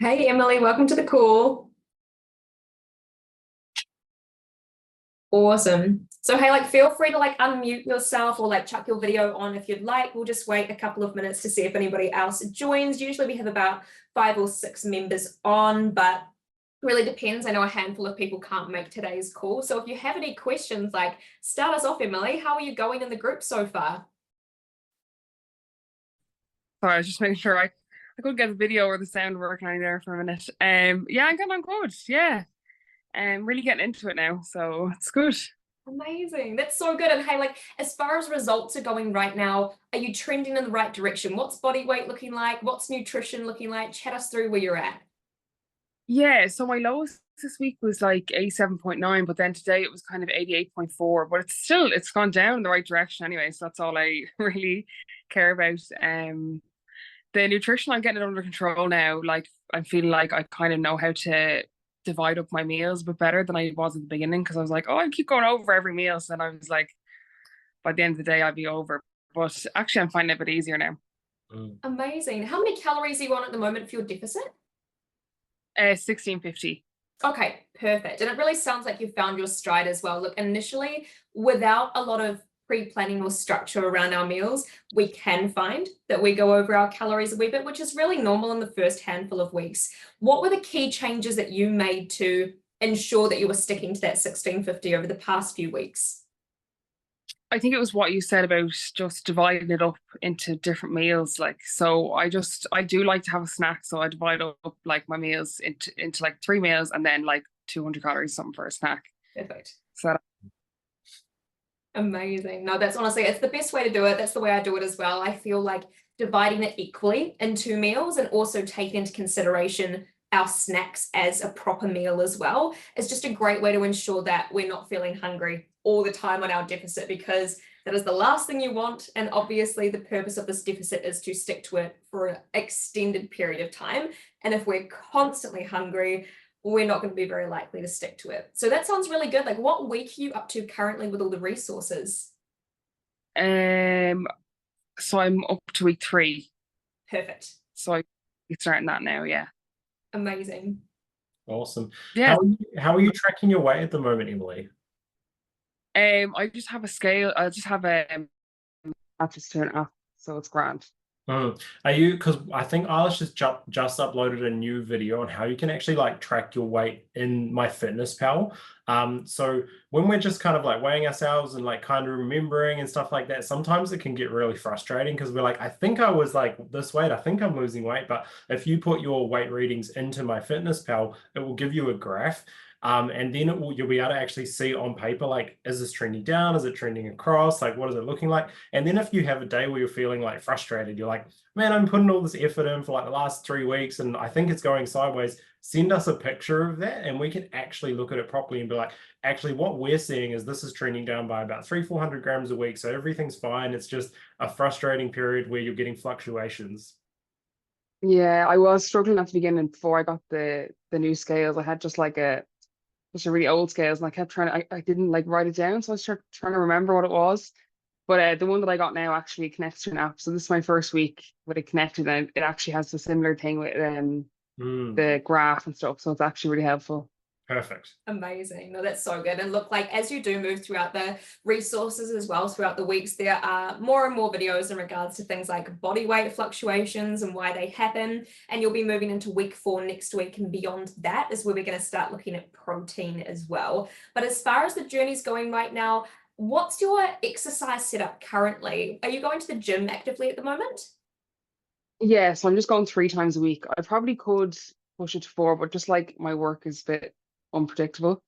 Hey Emily, welcome to the call. Awesome. So hey, feel free to unmute yourself or chuck your video on if you'd like. We'll just wait a couple of minutes to see if anybody else joins. Usually we have about 5 or 6 members on, but really depends. I know a handful of people can't make today's call. So if you have any questions, start us off, Emily. How are you going in the group so far? Sorry, I was just making sure I could get the video or the sound working on there for a minute. Yeah, I'm getting on good. Yeah. Really getting into it now, so it's good. Amazing. That's so good. And hey, as far as results are going right now, are you trending in the right direction? What's body weight looking like? What's nutrition looking like? Chat us through where you're at. Yeah, so my lowest this week was like 87.9, but then today it was kind of 88.4, but it's gone down in the right direction anyway, so that's all I really care about. The nutrition, I'm getting it under control now. Like I'm feeling like I kind of know how to divide up my meals a bit better than I was at the beginning, because I was like, oh, I keep going over every meal. So then I was like, by the end of the day, I'd be over. But actually, I'm finding it a bit easier now. Amazing. How many calories are you on at the moment for your deficit? 1650. Okay, perfect. And it really sounds like you've found your stride as well. Look, initially, without a lot of pre-planning or structure around our meals, we can find that we go over our calories a wee bit, which is really normal in the first handful of weeks. What were the key changes that you made to ensure that you were sticking to that 1650 over the past few weeks? I think it was what you said about just dividing it up into different meals. Like, so I do like to have a snack. So I divide up like my meals into like 3 meals and then like 200 calories something for a snack. Perfect. So Amazing. No, that's honestly, it's the best way to do it. That's the way I do it as well. I feel like dividing it equally into meals and also taking into consideration our snacks as a proper meal as well is just a great way to ensure that we're not feeling hungry all the time on our deficit, because that is the last thing you want. And obviously the purpose of this deficit is to stick to it for an extended period of time. And if we're constantly hungry, we're not going to be very likely to stick to it. So that sounds really good. What week are you up to currently with all the resources? um so I'm up to week 3. Perfect. So I'm starting that now, yeah. Amazing. Awesome. Yeah. How are you tracking your weight at the moment, Emily? I just have a scale. I just have a app just turn off, so it's grand. Are you, because I think Alice just uploaded a new video on how you can actually track your weight in MyFitnessPal. So when we're just kind of weighing ourselves and kind of remembering and stuff like that, sometimes it can get really frustrating because we're like, I think I was this weight, I think I'm losing weight. But if you put your weight readings into MyFitnessPal, it will give you a graph. And then you'll be able to actually see on paper, is this trending down? Is it trending across? What is it looking like? And then if you have a day where you're feeling frustrated, you're like, man, I'm putting all this effort in for the last 3 weeks and I think it's going sideways. Send us a picture of that and we can actually look at it properly and be like, actually what we're seeing is this is trending down by about 300-400 grams a week. So everything's fine. It's just a frustrating period where you're getting fluctuations. Yeah, I was struggling at the beginning before I got the new scales. I had just a really old scales, and I kept trying to, I didn't write it down, so I was trying to remember what it was. But the one that I got now actually connects to an app. So this is my first week with it connected, and it actually has a similar thing with the graph and stuff. So it's actually really helpful. Perfect. Amazing. No, that's so good. And look, as you do move throughout the resources as well, throughout the weeks, there are more and more videos in regards to things like body weight fluctuations and why they happen. And you'll be moving into week 4 next week, and beyond that is where we're going to start looking at protein as well. But as far as the journey's going right now, what's your exercise setup currently? Are you going to the gym actively at the moment? Yeah, so I'm just going 3 times a week. I probably could push it to 4, but just my work is a bit unpredictable.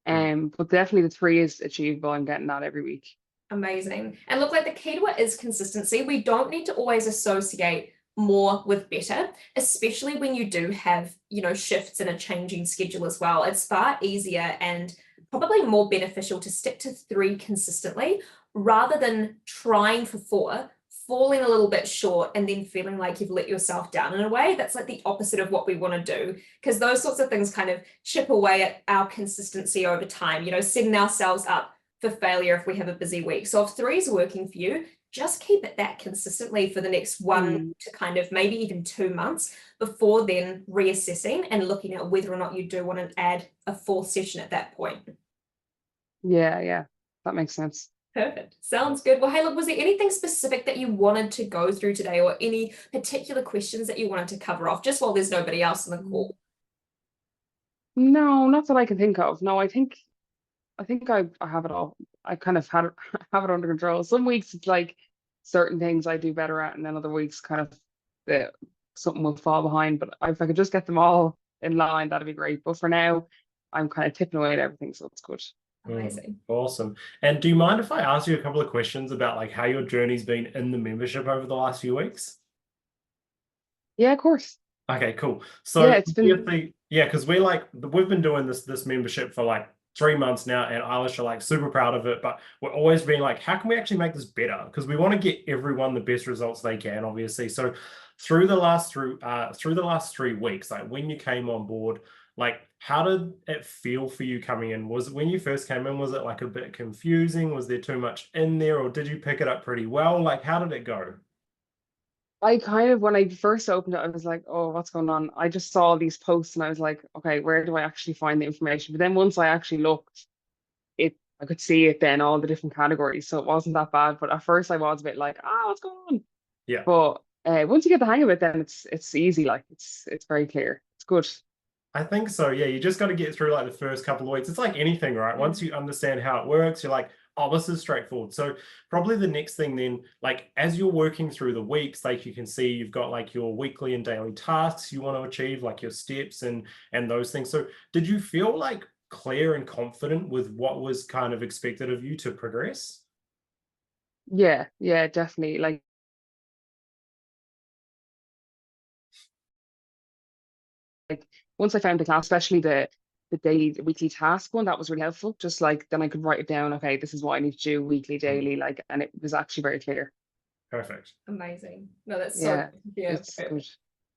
But definitely the 3 is achievable. I'm getting that every week. Amazing. And look, the key to it is consistency. We don't need to always associate more with better, especially when you do have, shifts in a changing schedule as well. It's far easier and probably more beneficial to stick to 3 consistently rather than trying for 4, falling a little bit short and then feeling like you've let yourself down. In a way, that's the opposite of what we want to do, because those sorts of things kind of chip away at our consistency over time, setting ourselves up for failure if we have a busy week. So if 3 is working for you, just keep it that consistently for the next 1 Mm. to kind of maybe even 2 months before then reassessing and looking at whether or not you do want to add a fourth session at that point. Yeah, that makes sense. Perfect. Sounds good. Well, hey, look, was there anything specific that you wanted to go through today, or any particular questions that you wanted to cover off, just while there's nobody else on the call? No, not that I can think of. No, I have it all. I kind of have it under control. Some weeks it's like certain things I do better at, and then other weeks kind of the something will fall behind. But if I could just get them all in line, that'd be great. But for now, I'm kind of tipping away at everything, so it's good. Amazing. Awesome. And do you mind if I ask you a couple of questions about like how your journey's been in the membership over the last few weeks? Yeah, of course. Okay, cool. So Yeah, it's been obviously, yeah, because we've been doing this membership for like 3 months now, and Eilish are like super proud of it, but we're always being like, how can we actually make this better? Because we want to get everyone the best results they can, obviously. So through the last 3 weeks, like when you came on board, like how did it feel for you coming in? Was it when you first came in, was it like a bit confusing? Was there too much in there, or did you pick it up pretty well? Like how did it go? I kind of, when I first opened it, I was like, oh, what's going on? I just saw these posts and I was like, okay, where do I actually find the information? But then once I actually looked, I could see it then, all the different categories. So it wasn't that bad. But at first I was a bit like, what's going on? Yeah. But once you get the hang of it, then it's easy. Like it's very clear. It's good. I think so. Yeah, you just got to get through like the first couple of weeks. It's like anything, right? Once you understand how it works, you're like, oh, this is straightforward. So probably the next thing then, like as you're working through the weeks, like you can see you've got like your weekly and daily tasks you want to achieve, like your steps and those things. So did you feel like clear and confident with what was kind of expected of you to progress? Yeah, definitely. Like once I found the class, especially the weekly task one, that was really helpful. Just like then I could write it down, okay, this is what I need to do weekly, daily, like, and it was actually very clear. Perfect. Amazing. No, that's so Yeah, good to hear. it's good.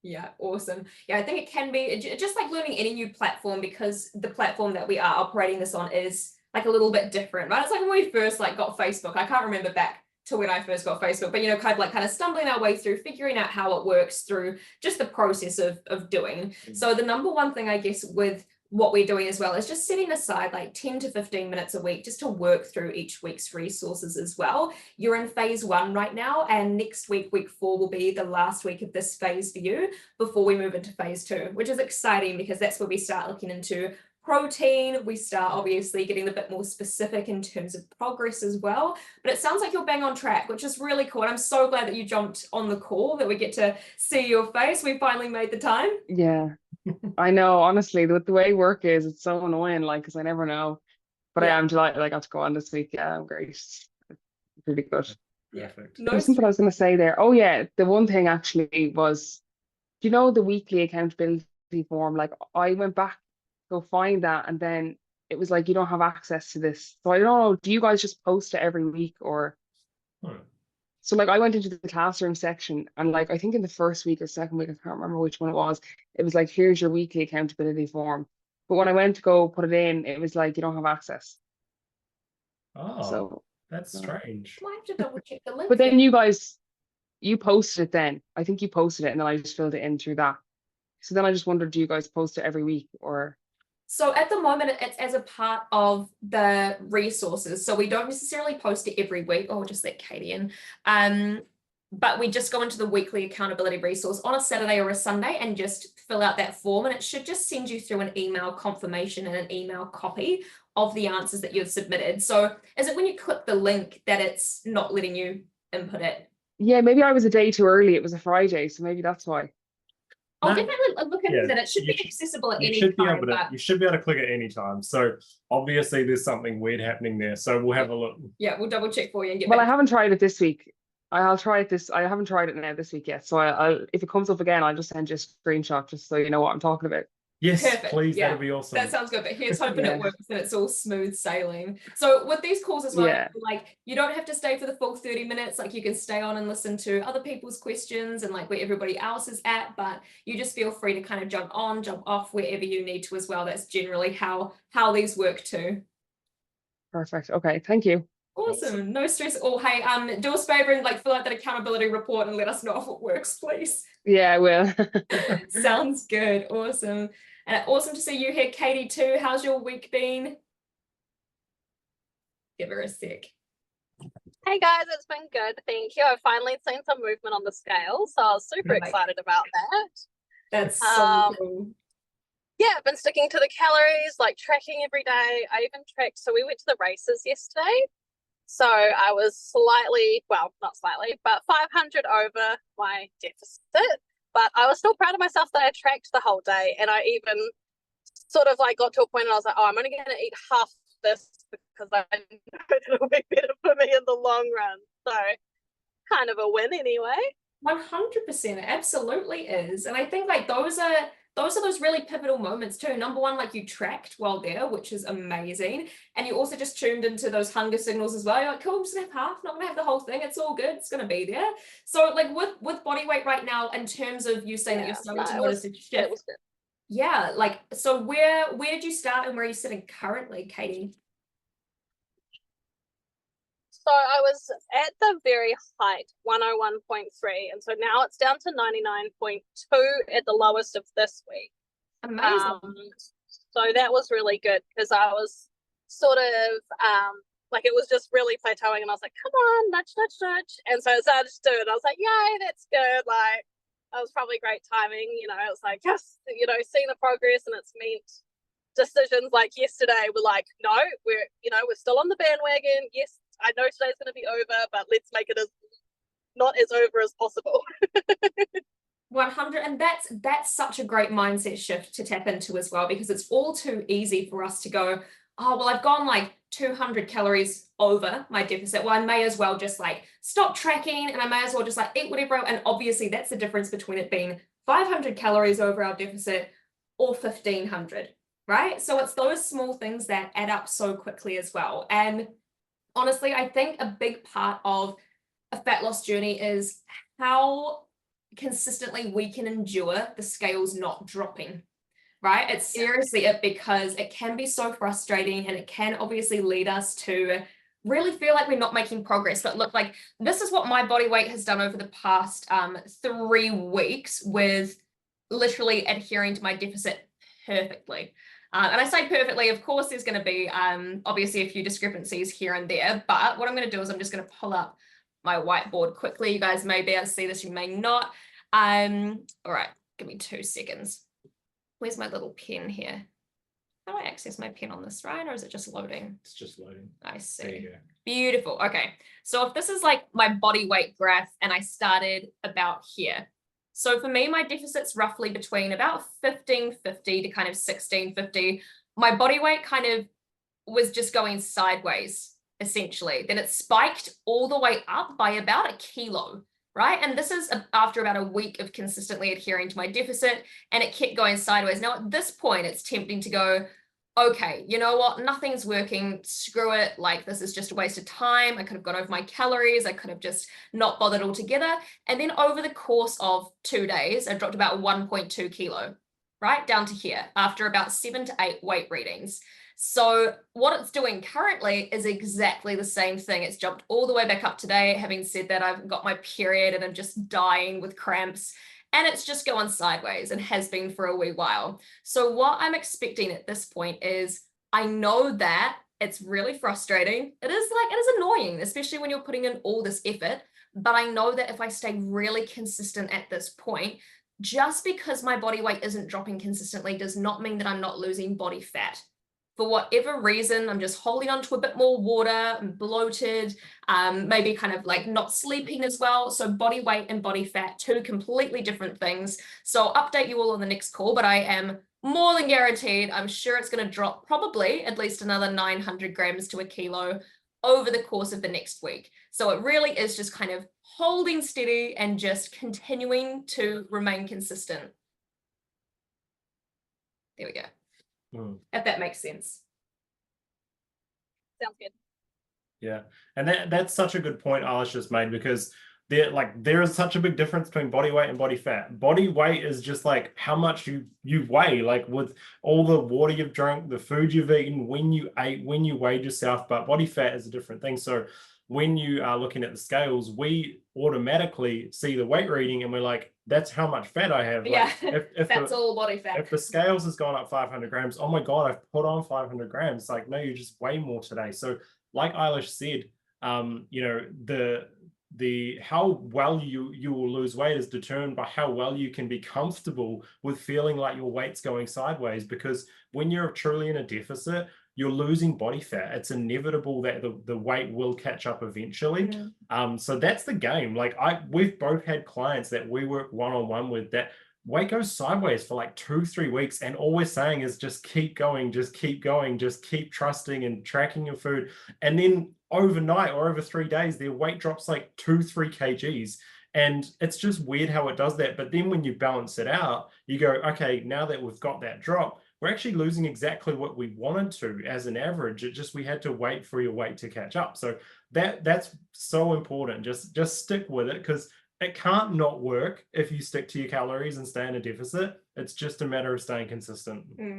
Yeah, awesome. Yeah, I think it can be just like learning any new platform, because the platform that we are operating this on is like a little bit different, right? It's like when we first like got Facebook. I can't remember back to when I first got Facebook, but kind of stumbling our way through figuring out how it works through just the process of doing. So the number one thing I guess with what we're doing as well is just setting aside like 10 to 15 minutes a week just to work through each week's resources as well. You're in phase 1 right now, and next week, week 4, will be the last week of this phase for you before we move into phase 2, which is exciting because that's where we start looking into protein. We start obviously getting a bit more specific in terms of progress as well. But it sounds like you're bang on track, which is really cool. And I'm so glad that you jumped on the call, that we get to see your face. We finally made the time. Yeah, I know. Honestly, the way work is, it's so annoying. Like, because I never know. But Yeah. I am delighted I got to go on this week. Yeah, I'm great. It's really good. Perfect. No There's something I was going to say there. Oh yeah, the one thing actually was, do you know the weekly accountability form? Like I went back to go find that, and then it was like you don't have access to this. So I don't know. Do you guys just post it every week, or? Hmm. So like I went into the classroom section, and like I think in the first week or second week, I can't remember which one it was. It was like, here's your weekly accountability form. But when I went to go put it in, it was like you don't have access. Oh, So, that's strange. Might have to double check the link but there. then you posted it then. I think you posted it, and then I just filled it in through that. So then I just wondered, do you guys post it every week, or? So at the moment, it's as a part of the resources. So we don't necessarily post it every week. Oh, just let Katie in. But we just go into the weekly accountability resource on a Saturday or a Sunday and just fill out that form. And it should just send you through an email confirmation and an email copy of the answers that you've submitted. So is it when you click the link that it's not letting you input it? Yeah, maybe I was a day too early. It was a Friday, so maybe that's why. I'll No, definitely look into yeah, that. It should you be accessible at You any should be time, able to but you should be able to click at any time. So obviously there's something weird happening there. So we'll have a look. yeah, we'll double check for you and get Well, I back. haven't tried it this week. I'll try it this. I haven't tried it now this week yet. So I'll if it comes up again, I'll just send you a screenshot just so you know what I'm talking about. Yes, Perfect, please, yeah. that'd be awesome. That sounds good, but here's hoping Yeah. it works and it's all smooth sailing. So with these calls as well, Yeah. like you don't have to stay for the full 30 minutes. Like you can stay on and listen to other people's questions and like where everybody else is at, but you just feel free to kind of jump on, jump off wherever you need to as well. That's generally how these work too. Perfect. Okay. Thank you. Awesome. No stress at all. Hey, do us a favor and like fill out that accountability report and let us know if it works, please. Yeah, I will. Sounds good. Awesome. And awesome to see you here, Katie, too. How's your week been? Give her a sec. Hey guys, it's been good, thank you. I've finally seen some movement on the scale, so I was super Nice. excited about that. That's so cool. Yeah, I've been sticking to the calories, like tracking every day. I even tracked, so we went to the races yesterday. So I was slightly, well, not slightly, but 500 over my deficit. But I was still proud of myself that I tracked the whole day. And I even sort of like got to a point and I was like, oh, I'm only going to eat half this because I know it'll be better for me in the long run. So kind of a win anyway. 100%, it absolutely is. And I think like those are those really pivotal moments too. Number one, like you tracked while there, which is amazing. And you also just tuned into those hunger signals as well. You're like, cool, I'm just gonna have half, not gonna have the whole thing. It's all good, it's gonna be there. So like with body weight right now, in terms of you saying that you're starting to notice a shift. It was good. Yeah, like so where did you start and where are you sitting currently, Katie? So I was at the very height, 101.3, and so now it's down to 99.2 at the lowest of this week. Amazing. So that was really good because I was sort of like it was just really plateauing, and I was like, come on, nudge, nudge, nudge. And so I started to do it. I was like, yay, that's good. Like that was probably great timing. You know, it was like, yes, you know, seeing the progress, and it's meant decisions like yesterday were like, no, we're still on the bandwagon. Yes, I know today's going to be over, but let's make it as not as over as possible. 100, and that's such a great mindset shift to tap into as well, because it's all too easy for us to go, oh well, I've gone like 200 calories over my deficit, well I may as well just like stop tracking and I may as well just like eat whatever. And obviously that's the difference between it being 500 calories over our deficit or 1500, right? So it's those small things that add up so quickly as well. And honestly, I think a big part of a fat loss journey is how consistently we can endure the scales not dropping, right? It's seriously it, because it can be so frustrating and it can obviously lead us to really feel like we're not making progress. But look, like this is what my body weight has done over the past 3 weeks with literally adhering to my deficit perfectly. And I say perfectly, of course, there's going to be obviously a few discrepancies here and there, but what I'm going to do is I'm just going to pull up my whiteboard quickly. You guys may be able to see this, you may not. All right, give me 2 seconds. Where's my little pen here? How do I access my pen on this, right? Or is it just loading? It's just loading. I see. There you go. Beautiful. Okay. So if this is like my body weight graph and I started about here. So for me, my deficit's roughly between about 1550 to kind of 1650. My body weight kind of was just going sideways, essentially. Then it spiked all the way up by about 1 kilo, right? And this is after about a week of consistently adhering to my deficit, and it kept going sideways. Now at this point, it's tempting to go, okay, you know what? Nothing's working. Screw it. Like this is just a waste of time. I could have gone over my calories. I could have just not bothered altogether. And then over the course of 2 days, I dropped about 1.2 kilo, right? Down to here after about 7 to 8 weight readings. So what it's doing currently is exactly the same thing. It's jumped all the way back up today. Having said that, I've got my period and I'm just dying with cramps. And it's just going sideways and has been for a wee while. So what I'm expecting at this point is I know that it's really frustrating. It is annoying, especially when you're putting in all this effort. But I know that if I stay really consistent at this point, just because my body weight isn't dropping consistently does not mean that I'm not losing body fat. For whatever reason, I'm just holding on to a bit more water, I'm bloated, maybe kind of like not sleeping as well. So body weight and body fat, 2 completely different things. So I'll update you all on the next call, but I am more than guaranteed, I'm sure it's going to drop probably at least another 900 grams to 1 kilo over the course of the next week. So it really is just kind of holding steady and just continuing to remain consistent. There we go. If that makes sense. Sounds good. Yeah, and that's such a good point Alice just made, because there is such a big difference between body weight and body fat. Body weight is just like how much you weigh, like with all the water you've drunk, the food you've eaten, when you ate, when you weighed yourself. But body fat is a different thing. So when you are looking at the scales, we automatically see the weight reading and we're like, that's how much fat I have. Yeah, Like, if that's all body fat. if the scales has gone up 500 grams, oh my God, I've put on 500 grams. It's like, no, you just weigh more today. So like Eilish said, you know, the how well you will lose weight is determined by how well you can be comfortable with feeling like your weight's going sideways, because when you're truly in a deficit, you're losing body fat. It's inevitable that the weight will catch up eventually. So that's the game. Like we've both had clients that we work one-on-one with that weight goes sideways for like 2-3 weeks, and all we're saying is just keep going, just keep going, just keep trusting and tracking your food. And then overnight or over 3 days, their weight drops like 2-3 kgs. And it's just weird how it does that. But then when you balance it out, you go, okay, now that we've got that drop, we're actually losing exactly what we wanted to as an average. It just, we had to wait for your weight to catch up. So that's so important. Just stick with it, because it can't not work if you stick to your calories and stay in a deficit. It's just a matter of staying consistent. No,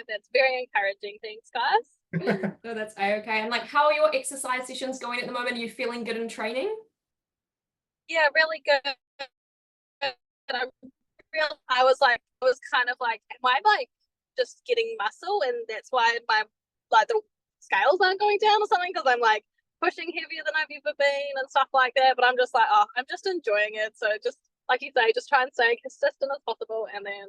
that's very encouraging. Thanks, guys. No, that's okay. And like, how are your exercise sessions going at the moment? Are you feeling good in training? Yeah, really good. And I was kind of like, am I like just getting muscle, and that's why my like the scales aren't going down or something, because I'm like pushing heavier than I've ever been and stuff like that. But I'm just like, oh, I'm just enjoying it. So just like you say, just try and stay consistent as possible, and then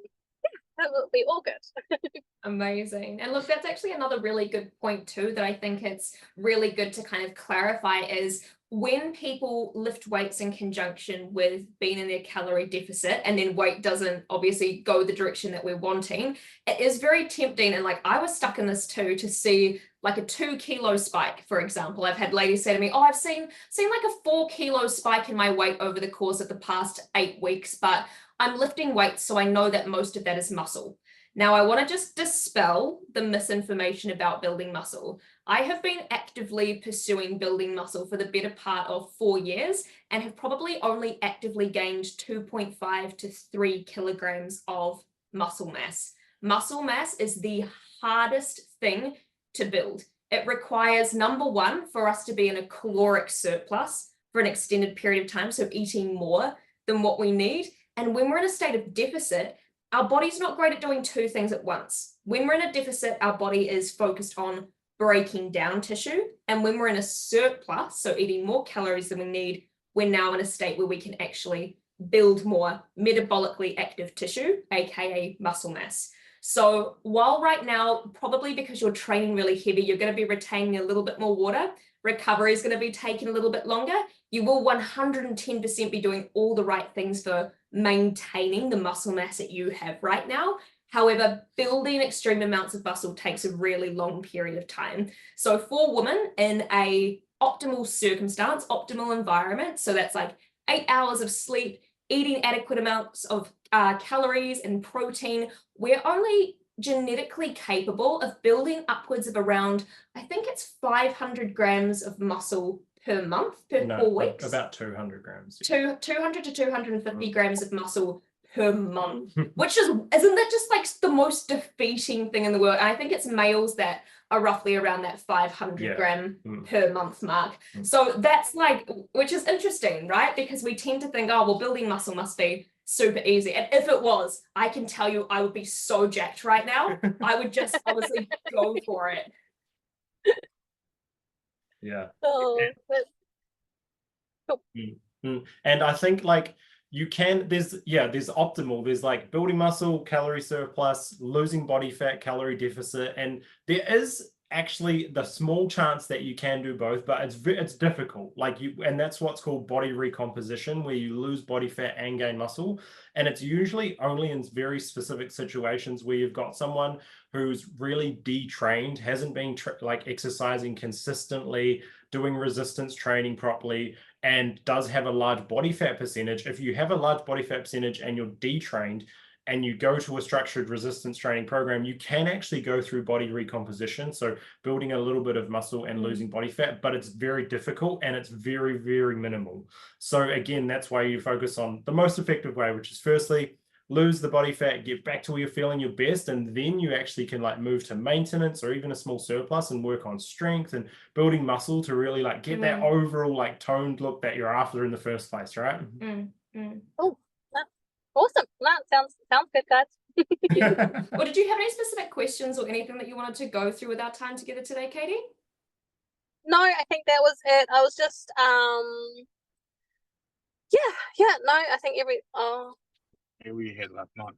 that will be all good. Amazing. And look, that's actually another really good point too, that I think it's really good to kind of clarify is when people lift weights in conjunction with being in their calorie deficit, and then weight doesn't obviously go the direction that we're wanting, it is very tempting. And like, I was stuck in this too, to see like a 2-kilo spike, for example. I've had ladies say to me, oh, I've seen like a 4-kilo spike in my weight over the course of the past 8 weeks, but I'm lifting weights, so I know that most of that is muscle. Now, I want to just dispel the misinformation about building muscle. I have been actively pursuing building muscle for the better part of 4 years, and have probably only actively gained 2.5 to 3 kilograms of muscle mass. Muscle mass is the hardest thing to build. It requires, number one, for us to be in a caloric surplus for an extended period of time, so eating more than what we need. And when we're in a state of deficit, our body's not great at doing 2 things at once. When we're in a deficit, our body is focused on breaking down tissue. And when we're in a surplus, so eating more calories than we need, we're now in a state where we can actually build more metabolically active tissue, aka muscle mass. So while right now, probably because you're training really heavy, you're going to be retaining a little bit more water, recovery is going to be taking a little bit longer, you will 110% be doing all the right things for maintaining the muscle mass that you have right now. However, building extreme amounts of muscle takes a really long period of time. So for women in a optimal circumstance, optimal environment, so that's like 8 hours of sleep, eating adequate amounts of calories and protein, we're only genetically capable of building upwards of around, I think it's 500 grams of muscle per month, per 4 weeks. About 200 grams. 200 to 250 grams of muscle per month, which isn't that just like the most defeating thing in the world? And I think it's males that are roughly around that 500 gram per month mark. So that's like, which is interesting, right? Because we tend to think, oh, well, building muscle must be super easy. And if it was, I can tell you, I would be so jacked right now. I would just honestly go for it. Yeah. Oh, And I think like you can, there's optimal, there's like building muscle, calorie surplus, losing body fat, calorie deficit, and there is actually the small chance that you can do both, but it's difficult. Like and that's what's called body recomposition, where you lose body fat and gain muscle. And it's usually only in very specific situations where you've got someone who's really detrained, hasn't been like exercising consistently, doing resistance training properly, and does have a large body fat percentage. If you have a large body fat percentage and you're detrained, and you go to a structured resistance training program, you can actually go through body recomposition. So building a little bit of muscle and losing body fat, but it's very difficult and it's very, very minimal. So again, that's why you focus on the most effective way, which is firstly, lose the body fat, get back to where you're feeling your best, and then you actually can like move to maintenance or even a small surplus and work on strength and building muscle to really like get that overall like toned look that you're after in the first place, right? Oh, awesome. That sounds good, guys. Well, did you have any specific questions or anything that you wanted to go through with our time together today, Katie? No, I think that was it. I was just no, I think we had last night.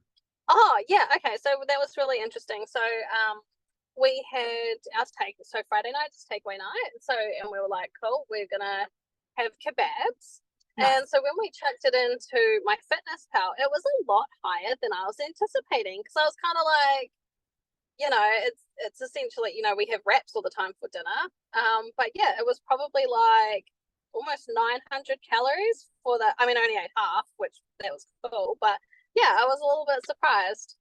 Oh, yeah, okay. So that was really interesting. So we had our Friday night is takeaway night. So and we were like, cool, we're gonna have kebabs. Nice. And so when we chucked it into my fitness pal, it was a lot higher than I was anticipating. Because I was kind of like, it's essentially, we have wraps all the time for dinner. But yeah, it was probably like almost 900 calories for the, I mean, I only ate half, which that was cool. But yeah, I was a little bit surprised.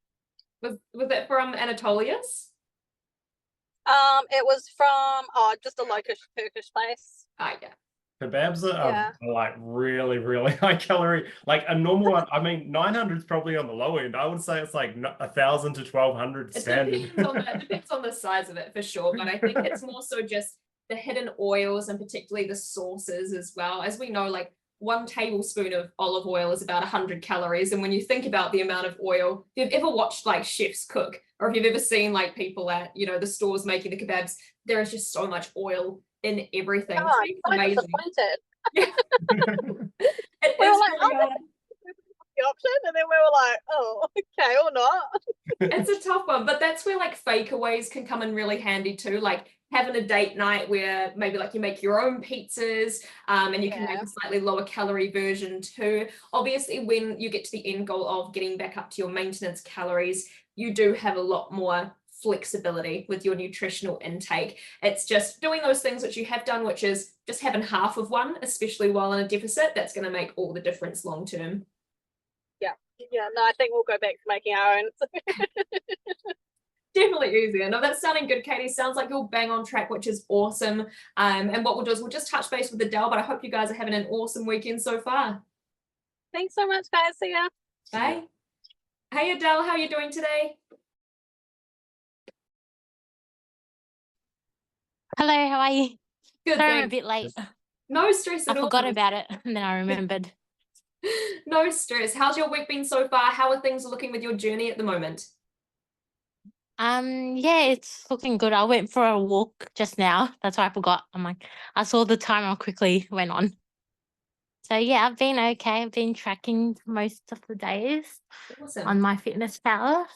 Was it from Anatolia's? It was from just a local Turkish place. Yeah. Kebabs are like really, really high calorie. Like a normal one, I mean, 900 is probably on the low end. I would say it's like 1,000 to 1,200 standard. It depends on the size of it for sure, but I think it's more so just the hidden oils and particularly the sauces as well. As we know, like 1 tablespoon of olive oil is about 100 calories. And when you think about the amount of oil, if you've ever watched like chefs cook, or if you've ever seen like people at, the stores making the kebabs, there is just so much oil in everything. Oh, It's I'm amazing. disappointed. It We is were like, really hard. the option, and then we were like, oh, okay, or not. It's a tough one, but that's where like fakeaways can come in really handy too, like having a date night where maybe like you make your own pizzas and you can make a slightly lower calorie version too. Obviously, when you get to the end goal of getting back up to your maintenance calories, you do have a lot more flexibility with your nutritional intake. It's just doing those things which you have done, which is just having half of one, especially while in a deficit, that's going to make all the difference long term. Yeah, no, I think we'll go back to making our own. Definitely easier. No, that's sounding good, Katie. Sounds like you're bang on track, which is awesome. And what we'll do is we'll just touch base with Adele, but I hope you guys are having an awesome weekend so far. Thanks so much, guys. See ya. Bye. Hey, Adele, how are you doing today? Hello, how are you? Good, Sorry, I'm a thanks. bit late. No stress I at all. forgot about it and then I remembered. No stress. How's your week been so far? How are things looking with your journey at the moment? Yeah, it's looking good. I went for a walk just now. That's why I forgot. I saw the timer quickly went on. So yeah, I've been okay. I've been tracking most of the days Awesome. on my fitness power.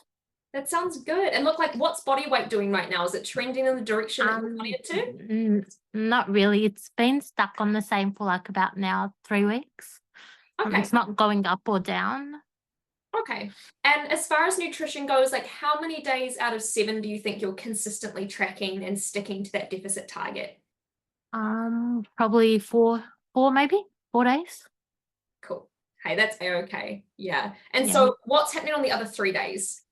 That sounds good. And look, like, what's body weight doing right now? Is it trending in the direction that you want it to? Not really. It's been stuck on the same for like about now 3 weeks. Okay. It's not going up or down. Okay. And as far as nutrition goes, like how many days out of 7 do you think you're consistently tracking and sticking to that deficit target? Probably four maybe 4 days. Cool. Hey, that's okay. Yeah. And Yeah. so what's happening on the other 3 days?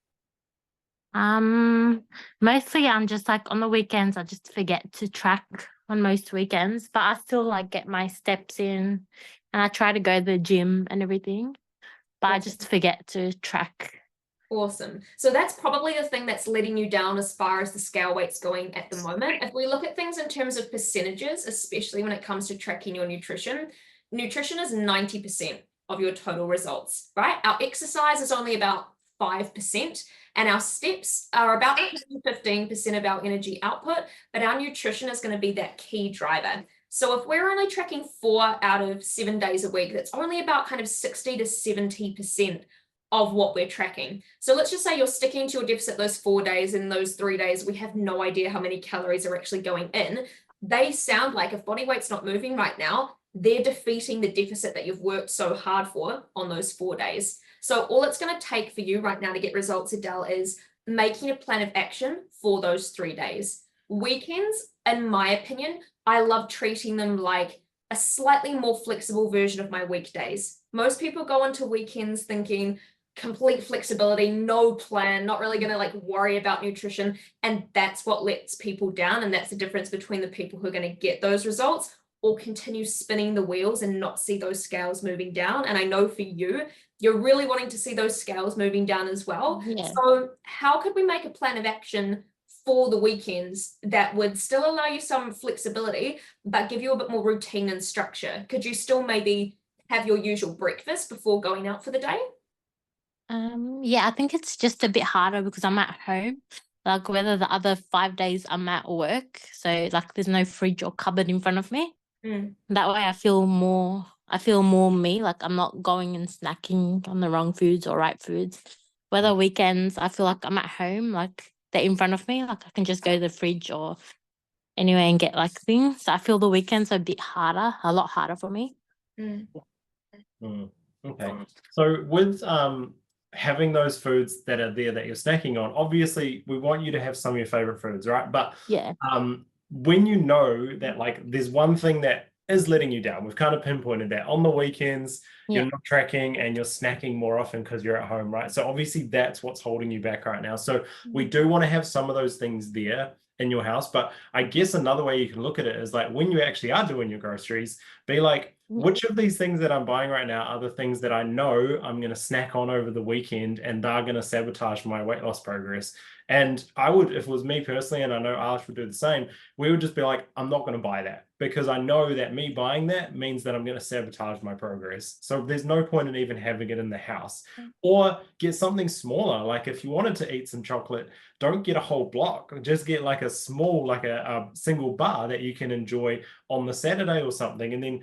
Mostly I'm just like on the weekends, I just forget to track on most weekends, but I still like get my steps in and I try to go to the gym and everything, but I just forget to track. Awesome. So that's probably the thing that's letting you down as far as the scale weight's going at the moment. If we look at things in terms of percentages, especially when it comes to tracking your nutrition is 90% of your total results, right? Our exercise is only about 5%, and our steps are about 15% of our energy output, but our nutrition is going to be that key driver. So if we're only tracking 4 out of 7 days a week, that's only about kind of 60 to 70% of what we're tracking. So let's just say you're sticking to your deficit those 4 days, and those 3 days, we have no idea how many calories are actually going in. They sound like if body weight's not moving right now, they're defeating the deficit that you've worked so hard for on those 4 days. So all it's going to take for you right now to get results, Adele, is making a plan of action for those 3 days. Weekends, in my opinion, I love treating them like a slightly more flexible version of my weekdays. Most people go into weekends thinking, complete flexibility, no plan, not really going to like worry about nutrition. And that's what lets people down. And that's the difference between the people who are going to get those results or continue spinning the wheels and not see those scales moving down. And I know for you, you're really wanting to see those scales moving down as well. Yeah. So how could we make a plan of action for the weekends that would still allow you some flexibility, but give you a bit more routine and structure? Could you still maybe have your usual breakfast before going out for the day? Yeah, I think it's just a bit harder because I'm at home. Like whether the other 5 days I'm at work, so like there's no fridge or cupboard in front of me. That way I feel more me, like I'm not going and snacking on the wrong foods or right foods. Whether weekends I feel like I'm at home, like they're in front of me, like I can just go to the fridge or anywhere and get like things. So I feel the weekends are a bit harder, a lot harder for me. Okay. So with having those foods that are there that you're snacking on, obviously we want you to have some of your favorite foods, right? But Yeah. when you know that like there's one thing that is letting you down, we've kind of pinpointed that on the weekends, Yeah. you're not tracking and you're snacking more often because you're at home, right? So obviously that's what's holding you back right now. So we do want to have some of those things there in your house, but I guess another way you can look at it is like when you actually are doing your groceries, be like, which of these things that I'm buying right now are the things that I know I'm going to snack on over the weekend and they're going to sabotage my weight loss progress? And I would, if it was me personally, and I know Alice would do the same, we would just be like, I'm not going to buy that because I know that me buying that means that I'm going to sabotage my progress. So there's no point in even having it in the house. Or get something smaller. Like if you wanted to eat some chocolate, don't get a whole block. Just get like a small, like a single bar that you can enjoy on the Saturday or something, and then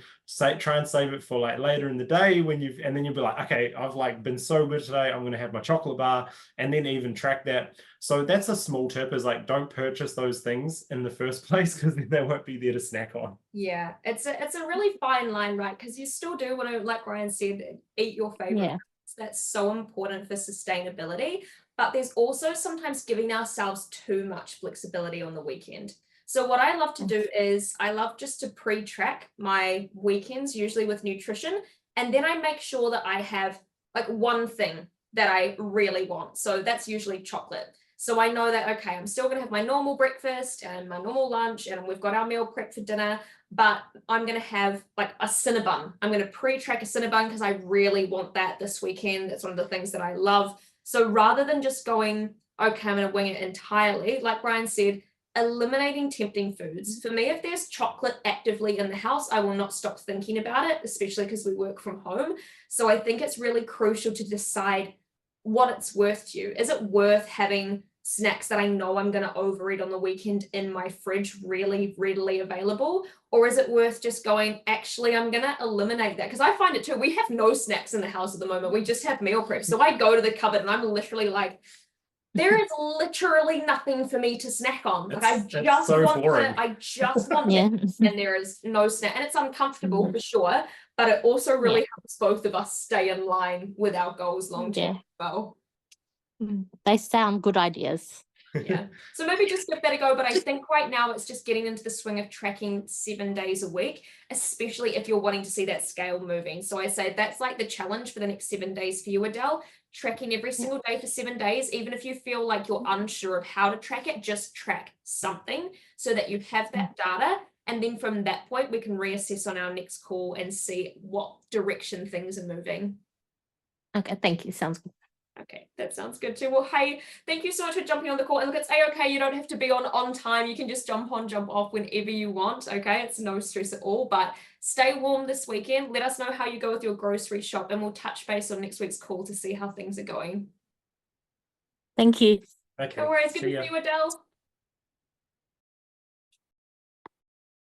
try and save it for like later in the day and then you'll be like, okay, I've like been sober today, I'm going to have my chocolate bar, and then even track that. So that's a small tip, is like don't purchase those things in the first place because then they won't be there to snack on. Yeah, it's a really fine line, right? Because you still do want to, like Ryan said, eat your favorite. Yeah. foods. That's so important for sustainability. But there's also sometimes giving ourselves too much flexibility on the weekend. So what I love to do is I love just to pre-track my weekends, usually with nutrition, and then I make sure that I have like one thing that I really want. So that's usually chocolate. So I know that, okay, I'm still going to have my normal breakfast and my normal lunch, and we've got our meal prep for dinner, but I'm going to have like a Cinnabon. I'm going to pre-track a Cinnabon because I really want that this weekend. It's one of the things that I love. So rather than just going, okay, I'm going to wing it entirely, like Ryan said, eliminating tempting foods. For me, if there's chocolate actively in the house, I will not stop thinking about it, especially because we work from home. So I think it's really crucial to decide what it's worth to you. Is it worth having snacks that I know I'm going to overeat on the weekend in my fridge really readily available? Or is it worth just going, actually, I'm going to eliminate that? Because I find it too. We have no snacks in the house at the moment. We just have meal prep. So I go to the cupboard and I'm literally like, there is literally nothing for me to snack on. Like I just want Yeah. it, and there is no snack, and it's uncomfortable for sure, but it also really helps both of us stay in line with our goals long term as well. They sound good ideas. Yeah. So maybe just give that a go. But I think right now it's just getting into the swing of tracking 7 days a week, especially if you're wanting to see that scale moving. So I say that's like the challenge for the next 7 days for you, Adele. Tracking every single day for 7 days. Even if you feel like you're unsure of how to track it, just track something so that you have that data. And then from that point, we can reassess on our next call and see what direction things are moving. Okay, thank you. Sounds good. Okay, that sounds good too. Well, hey, thank you so much for jumping on the call. And look, it's A-okay. You don't have to be on time. You can just jump on, jump off whenever you want. Okay, it's no stress at all. But stay warm this weekend. Let us know how you go with your grocery shop, and we'll touch base on next week's call to see how things are going. Thank you. Okay. No worries. Good to see you, Adele.